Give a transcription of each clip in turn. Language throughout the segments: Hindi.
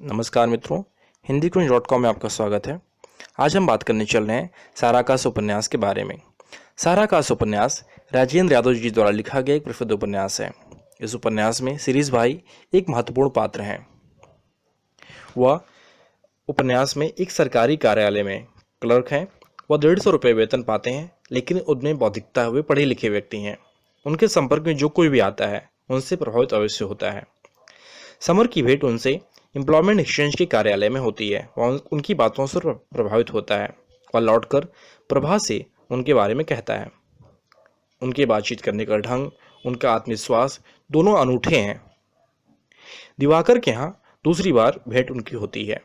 नमस्कार मित्रों, हिंदीकुंज.com में आपका स्वागत है। आज हम बात करने चल रहे हैं साराकास उपन्यास के बारे में। साराकास उपन्यास राजेंद्र यादव जी द्वारा लिखा गया एक प्रसिद्ध उपन्यास है। इस उपन्यास में शिरीष भाई एक महत्वपूर्ण पात्र हैं। वह उपन्यास में एक सरकारी कार्यालय में क्लर्क हैं। वह 150 रुपये वेतन पाते हैं, लेकिन उनमें बौद्धिकता हुए पढ़े लिखे व्यक्ति हैं। उनके संपर्क में जो कोई भी आता है उनसे प्रभावित अवश्य होता है। समर की भेंट उनसे एम्प्लॉयमेंट एक्सचेंज के कार्यालय में होती है। वह उनकी बातों से प्रभावित होता है। वह लौटकर प्रभा से उनके बारे में कहता है। उनके बातचीत करने का ढंग, उनका आत्मविश्वास दोनों अनूठे हैं। दिवाकर के यहाँ दूसरी बार भेंट उनकी होती है।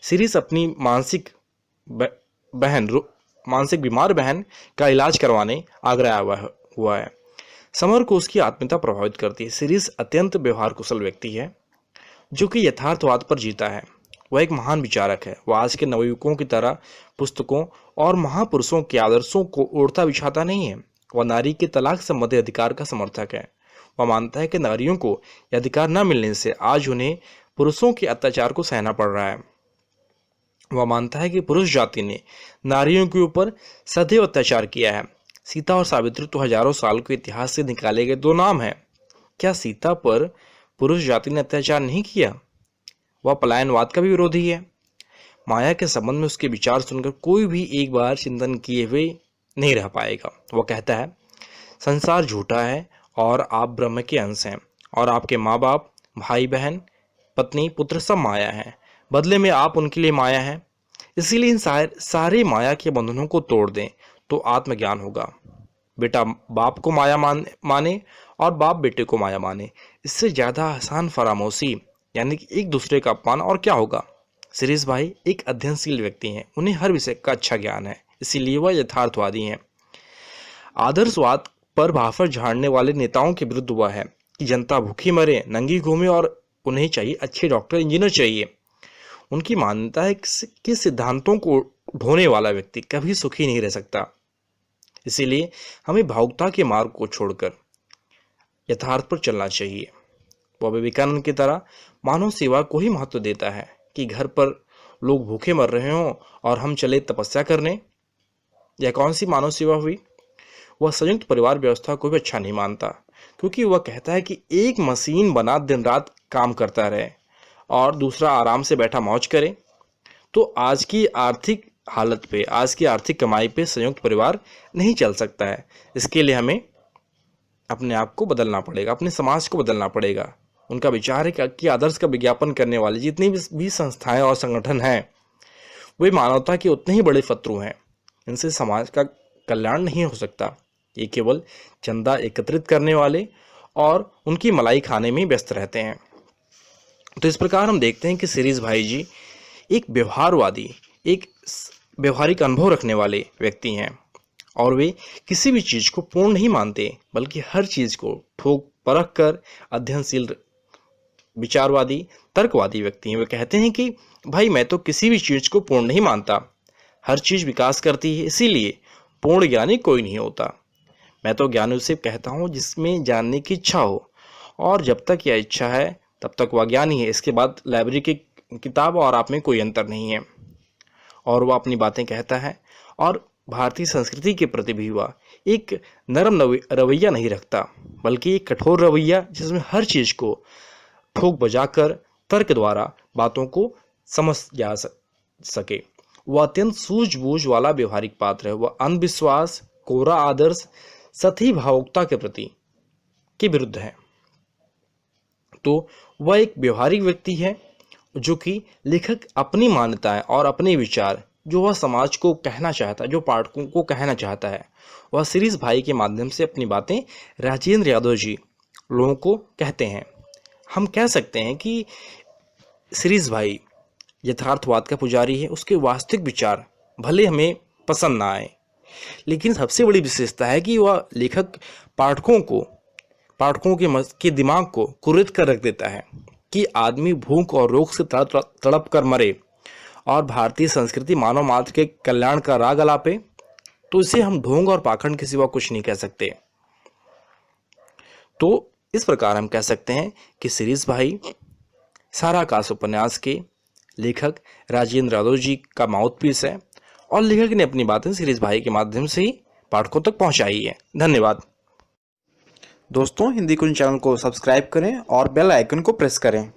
शिरीष अपनी मानसिक बीमार बहन का इलाज करवाने आगरा हुआ है। समर को उसकी आत्मीयता प्रभावित करती है। शिरीष अत्यंत व्यवहार कुशल व्यक्ति है जो कि यथार्थवाद पर जीता है। वह एक महान विचारक है। वह आज के नवयुवकों की तरह पुस्तकों और महापुरुषों के आदर्शों को ओढ़ता बिछाता नहीं है। वह नारी के तलाक संबंधी अधिकार का समर्थक है। वह मानता है कि नारियों को यह अधिकार न मिलने से आज उन्हें पुरुषों के अत्याचार को सहना पड़ रहा है। वह मानता है कि पुरुष जाति ने नारियों के ऊपर सदैव अत्याचार किया है। सीता और सावित्री तो हजारों साल के इतिहास से निकाले गए दो नाम हैं। क्या सीता पर पुरुष जाति ने अत्याचार नहीं किया? वह पलायनवाद का भी विरोधी है। माया के संबंध में उसके विचार सुनकर कोई भी एक बार चिंतन किए हुए नहीं रह पाएगा। वह कहता है, संसार झूठा है और आप ब्रह्म के अंश हैं, और आपके माँ बाप, भाई बहन, पत्नी, पुत्र सब माया हैं। बदले में आप उनके लिए माया हैं। इसीलिए इन सारे माया के बंधनों को तोड़ दें तो आत्मज्ञान होगा। बेटा बाप को माया माने और बाप बेटे को माया माने, इससे ज़्यादा आसान फरामोशी यानी कि एक दूसरे का अपमान और क्या होगा। शिरीष भाई एक अध्ययनशील व्यक्ति हैं। उन्हें हर विषय का अच्छा ज्ञान है, इसीलिए वह यथार्थवादी हैं। आदर्शवाद पर भाफर झाड़ने वाले नेताओं के विरुद्ध वह है कि जनता भूखी मरे, नंगी घूमे और उन्हें चाहिए अच्छे डॉक्टर, इंजीनियर चाहिए। उनकी मान्यता है कि सिद्धांतों को ढोने वाला व्यक्ति कभी सुखी नहीं रह सकता। इसीलिए हमें भावुकता के मार्ग को छोड़कर यथार्थ पर चलना चाहिए। वह विवेकानंद की तरह मानव सेवा को ही महत्व देता है कि घर पर लोग भूखे मर रहे हों और हम चले तपस्या करने। यह कौन सी मानव सेवा हुई? वह संयुक्त परिवार व्यवस्था को भी अच्छा नहीं मानता, क्योंकि वह कहता है कि एक मशीन बना दिन रात काम करता रहे और दूसरा आराम से बैठा मौज करे, तो आज की आर्थिक हालत पे, आज की आर्थिक कमाई पे संयुक्त परिवार नहीं चल सकता है। इसके लिए हमें अपने आप को बदलना पड़ेगा, अपने समाज को बदलना पड़ेगा। उनका विचार है कि आदर्श का विज्ञापन करने वाली जितनी भी संस्थाएं और संगठन हैं, वे मानवता के उतने ही बड़े शत्रु हैं। इनसे समाज का कल्याण नहीं हो सकता। ये केवल चंदा एकत्रित करने वाले और उनकी मलाई खाने में व्यस्त रहते हैं। तो इस प्रकार हम देखते हैं कि शिरीष भाई जी एक व्यवहारवादी, एक व्यवहारिक अनुभव रखने वाले व्यक्ति हैं, और वे किसी भी चीज़ को पूर्ण नहीं मानते, बल्कि हर चीज़ को ठोक परख कर अध्ययनशील, विचारवादी, तर्कवादी व्यक्ति हैं। वे कहते हैं कि भाई मैं तो किसी भी चीज़ को पूर्ण नहीं मानता, हर चीज़ विकास करती है, इसीलिए पूर्ण ज्ञानी कोई नहीं होता। मैं तो ज्ञानी उसे कहता हूँ जिसमें जानने की इच्छा हो, और जब तक यह इच्छा है तब तक वह ज्ञानी है। इसके बाद लाइब्रेरी की किताब और आप में कोई अंतर नहीं है। और वह अपनी बातें कहता है, और भारतीय संस्कृति के प्रति भी वह एक नरम रवैया नहीं रखता, बल्कि एक कठोर रवैया जिसमें हर चीज़ को ठोक बजाकर तर्क द्वारा बातों को समझ जा सके। वह अत्यंत सूझबूझ वाला व्यवहारिक पात्र है। वह अंधविश्वास, कोरा आदर्श, सती भावुकता के प्रति के विरुद्ध है। तो वह एक व्यवहारिक व्यक्ति है जो कि लेखक अपनी मान्यताएं और अपने विचार जो वह समाज को कहना चाहता है, जो पाठकों को कहना चाहता है, वह शिरीष भाई के माध्यम से अपनी बातें राजेंद्र यादव जी लोगों को कहते हैं। हम कह सकते हैं कि शिरीष भाई यथार्थवाद का पुजारी है। उसके वास्तविक विचार भले हमें पसंद ना आए, लेकिन सबसे बड़ी विशेषता है कि वह लेखक पाठकों के दिमाग को कुरेद कर रख देता है कि आदमी भूख और रोग से तड़प कर मरे और भारतीय संस्कृति मानव मात्र के कल्याण का राग अलापे, तो इसे हम ढोंग और पाखंड के सिवा कुछ नहीं कह सकते। तो इस प्रकार हम कह सकते हैं कि शिरीष भाई सारा आकाश उपन्यास के लेखक राजेंद्र यादव जी का माउथपीस है और लेखक ने अपनी बातें शिरीष भाई के माध्यम से ही पाठकों तक पहुंचाई है। धन्यवाद। दोस्तों, हिंदी कुंज चैनल को सब्सक्राइब करें और बेल आइकन को प्रेस करें।